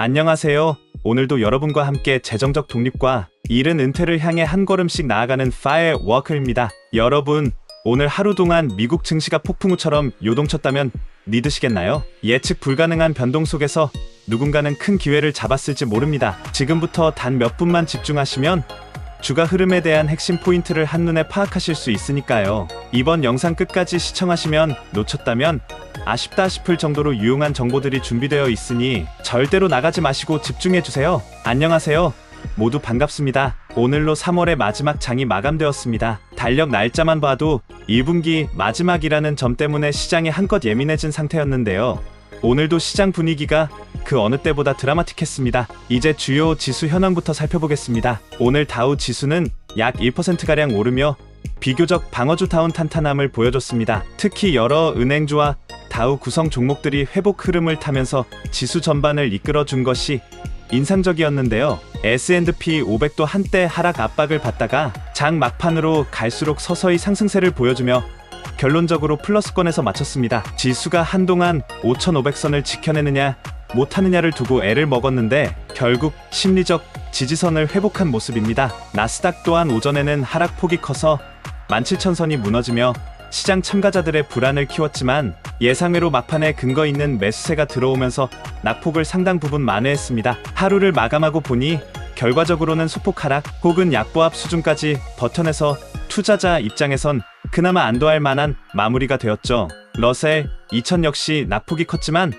안녕하세요. 오늘도 여러분과 함께 재정적 독립과 이른 은퇴를 향해 한 걸음씩 나아가는 파이어워커입니다. 여러분, 오늘 하루 동안 미국 증시가 폭풍우처럼 요동쳤다면 믿으시겠나요? 예측 불가능한 변동 속에서 누군가는 큰 기회를 잡았을지 모릅니다. 지금부터 단 몇 분만 집중하시면 주가 흐름에 대한 핵심 포인트를 한눈에 파악하실 수 있으니까요. 이번 영상 끝까지 시청하시면 놓쳤다면 아쉽다 싶을 정도로 유용한 정보들이 준비되어 있으니 절대로 나가지 마시고 집중해주세요. 안녕하세요. 모두 반갑습니다. 오늘로 3월의 마지막 장이 마감되었습니다. 달력 날짜만 봐도 1분기 마지막이라는 점 때문에 시장이 한껏 예민해진 상태였는데요. 오늘도 시장 분위기가 그 어느 때보다 드라마틱했습니다. 이제 주요 지수 현황부터 살펴보겠습니다. 오늘 다우 지수는 약 1%가량 오르며 비교적 방어주다운 탄탄함을 보여줬습니다. 특히 여러 은행주와 다우 구성 종목들이 회복 흐름을 타면서 지수 전반을 이끌어준 것이 인상적이었는데요. S&P 500도 한때 하락 압박을 받다가 장 막판으로 갈수록 서서히 상승세를 보여주며 결론적으로 플러스권에서 마쳤습니다. 지수가 한동안 5,500선을 지켜내느냐 못하느냐를 두고 애를 먹었는데 결국 심리적 지지선을 회복한 모습입니다. 나스닥 또한 오전에는 하락폭이 커서 17,000선이 무너지며 시장 참가자들의 불안을 키웠지만 예상외로 막판에 근거 있는 매수세가 들어오면서 낙폭을 상당 부분 만회했습니다. 하루를 마감하고 보니 결과적으로는 소폭 하락 혹은 약보합 수준까지 버텨내서 투자자 입장에선 그나마 안도할 만한 마무리가 되었죠. 러셀 2000 역시 낙폭이 컸지만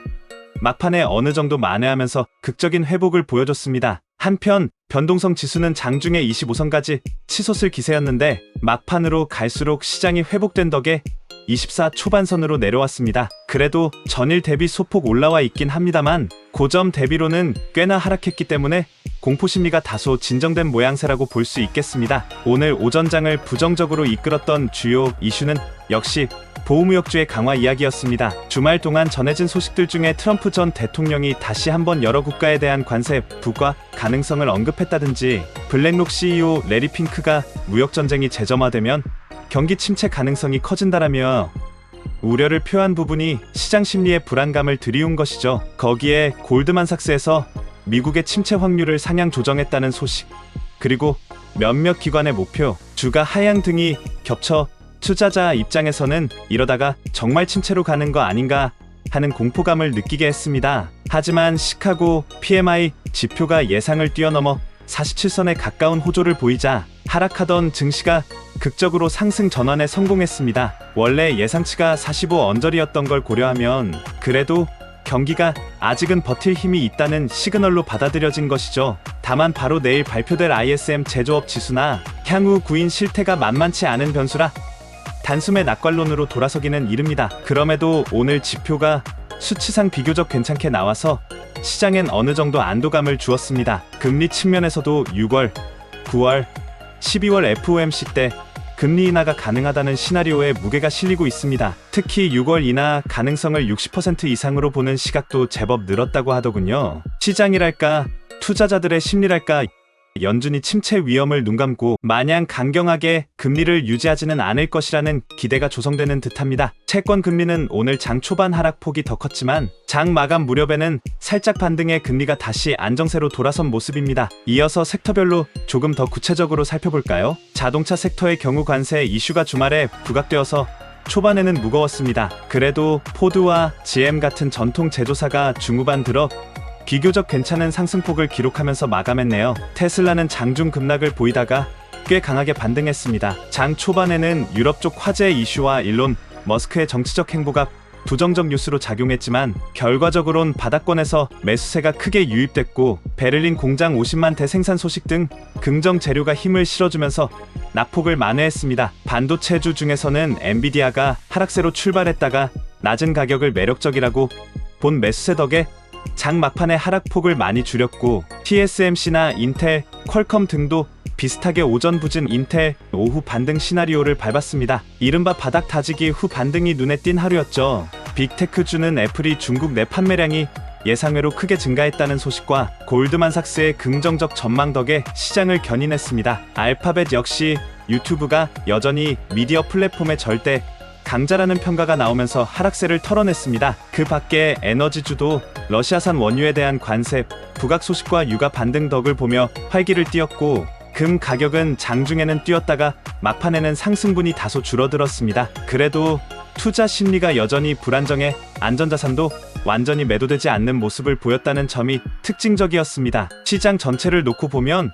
막판에 어느 정도 만회하면서 극적인 회복을 보여줬습니다. 한편 변동성 지수는 장중에 25선까지 치솟을 기세였는데 막판으로 갈수록 시장이 회복된 덕에 24 초반선으로 내려왔습니다. 그래도 전일 대비 소폭 올라와 있긴 합니다만 고점 대비로는 꽤나 하락했기 때문에 공포심리가 다소 진정된 모양새라고 볼 수 있겠습니다. 오늘 오전장을 부정적으로 이끌었던 주요 이슈는 역시 보호무역주의 강화 이야기였습니다. 주말 동안 전해진 소식들 중에 트럼프 전 대통령이 다시 한번 여러 국가에 대한 관세 부과 가능성을 언급했다든지 블랙록 CEO 레리 핑크가 무역전쟁이 재점화되면 경기 침체 가능성이 커진다라며 우려를 표한 부분이 시장 심리의 불안감을 드리운 것이죠. 거기에 골드만삭스에서 미국의 침체 확률을 상향 조정했다는 소식, 그리고 몇몇 기관의 목표, 주가 하향 등이 겹쳐 투자자 입장에서는 이러다가 정말 침체로 가는 거 아닌가 하는 공포감을 느끼게 했습니다. 하지만 시카고 PMI 지표가 예상을 뛰어넘어 47선에 가까운 호조를 보이자 하락하던 증시가 극적으로 상승 전환에 성공했습니다. 원래 예상치가 45 언저리였던 걸 고려하면 그래도 경기가 아직은 버틸 힘이 있다는 시그널로 받아들여진 것이죠. 다만 바로 내일 발표될 ISM 제조업 지수나 향후 구인 실태가 만만치 않은 변수라 단숨에 낙관론으로 돌아서기는 이릅니다. 그럼에도 오늘 지표가 수치상 비교적 괜찮게 나와서 시장엔 어느 정도 안도감을 주었습니다. 금리 측면에서도 6월, 9월, 12월 FOMC 때 금리 인하가 가능하다는 시나리오에 무게가 실리고 있습니다. 특히 6월 인하 가능성을 60% 이상으로 보는 시각도 제법 늘었다고 하더군요. 시장이랄까, 투자자들의 심리랄까, 연준이 침체 위험을 눈감고 마냥 강경하게 금리를 유지하지는 않을 것이라는 기대가 조성되는 듯합니다. 채권 금리는 오늘 장 초반 하락폭이 더 컸지만 장 마감 무렵에는 살짝 반등해 금리가 다시 안정세로 돌아선 모습입니다. 이어서 섹터별로 조금 더 구체적으로 살펴볼까요? 자동차 섹터의 경우 관세 이슈가 주말에 부각되어서 초반에는 무거웠습니다. 그래도 포드와 GM 같은 전통 제조사가 중후반 들어 비교적 괜찮은 상승폭을 기록하면서 마감했네요. 테슬라는 장중 급락을 보이다가 꽤 강하게 반등했습니다. 장 초반에는 유럽 쪽 화재 이슈와 일론 머스크의 정치적 행보가 부정적 뉴스로 작용했지만 결과적으론 바닥권에서 매수세가 크게 유입됐고 베를린 공장 50만 대 생산 소식 등 긍정 재료가 힘을 실어주면서 낙폭을 만회했습니다. 반도체주 중에서는 엔비디아가 하락세로 출발했다가 낮은 가격을 매력적이라고 본 매수세 덕에 장 막판에 하락폭을 많이 줄였고 TSMC나 인텔, 퀄컴 등도 비슷하게 오전 부진 인텔, 오후 반등 시나리오를 밟았습니다. 이른바 바닥 다지기 후 반등이 눈에 띈 하루였죠. 빅테크주는 애플이 중국 내 판매량이 예상외로 크게 증가했다는 소식과 골드만삭스의 긍정적 전망 덕에 시장을 견인했습니다. 알파벳 역시 유튜브가 여전히 미디어 플랫폼의 절대 강자라는 평가가 나오면서 하락세를 털어냈습니다. 그 밖에 에너지주도 러시아산 원유에 대한 관세 부각 소식과 육아 반등 덕을 보며 활기를 띠었고 금 가격은 장중에는 뛰었다가 막판에는 상승분이 다소 줄어들었습니다. 그래도 투자 심리가 여전히 불안정해 안전자산도 완전히 매도되지 않는 모습을 보였다는 점이 특징적이었습니다. 시장 전체를 놓고 보면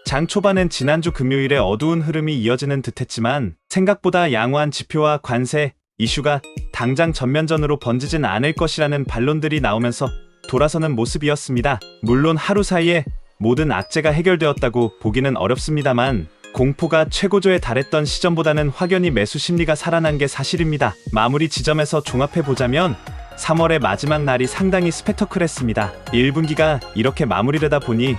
장 초반엔 지난주 금요일에 어두운 흐름이 이어지는 듯했지만 생각보다 양호한 지표와 관세 이슈가 당장 전면전으로 번지진 않을 것이라는 반론들이 나오면서 돌아서는 모습이었습니다. 물론 하루 사이에 모든 악재가 해결되었다고 보기는 어렵습니다만 공포가 최고조에 달했던 시점보다는 확연히 매수 심리가 살아난 게 사실입니다. 마무리 지점에서 종합해보자면 3월의 마지막 날이 상당히 스펙터클했습니다. 1분기가 이렇게 마무리되다 보니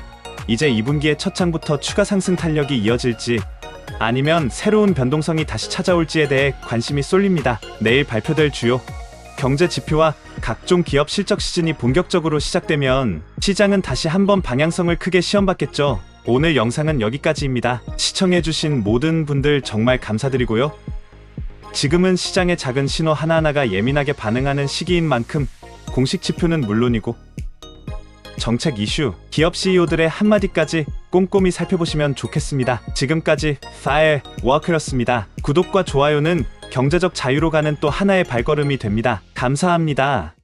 이제 2분기의 첫 장부터 추가 상승 탄력이 이어질지 아니면 새로운 변동성이 다시 찾아올지에 대해 관심이 쏠립니다. 내일 발표될 주요 경제 지표와 각종 기업 실적 시즌이 본격적으로 시작되면 시장은 다시 한번 방향성을 크게 시험받겠죠. 오늘 영상은 여기까지입니다. 시청해주신 모든 분들 정말 감사드리고요. 지금은 시장의 작은 신호 하나하나가 예민하게 반응하는 시기인 만큼 공식 지표는 물론이고 정책 이슈, 기업 CEO들의 한마디까지 꼼꼼히 살펴보시면 좋겠습니다. 지금까지 파이어워크였습니다. 구독과 좋아요는 경제적 자유로 가는 또 하나의 발걸음이 됩니다. 감사합니다.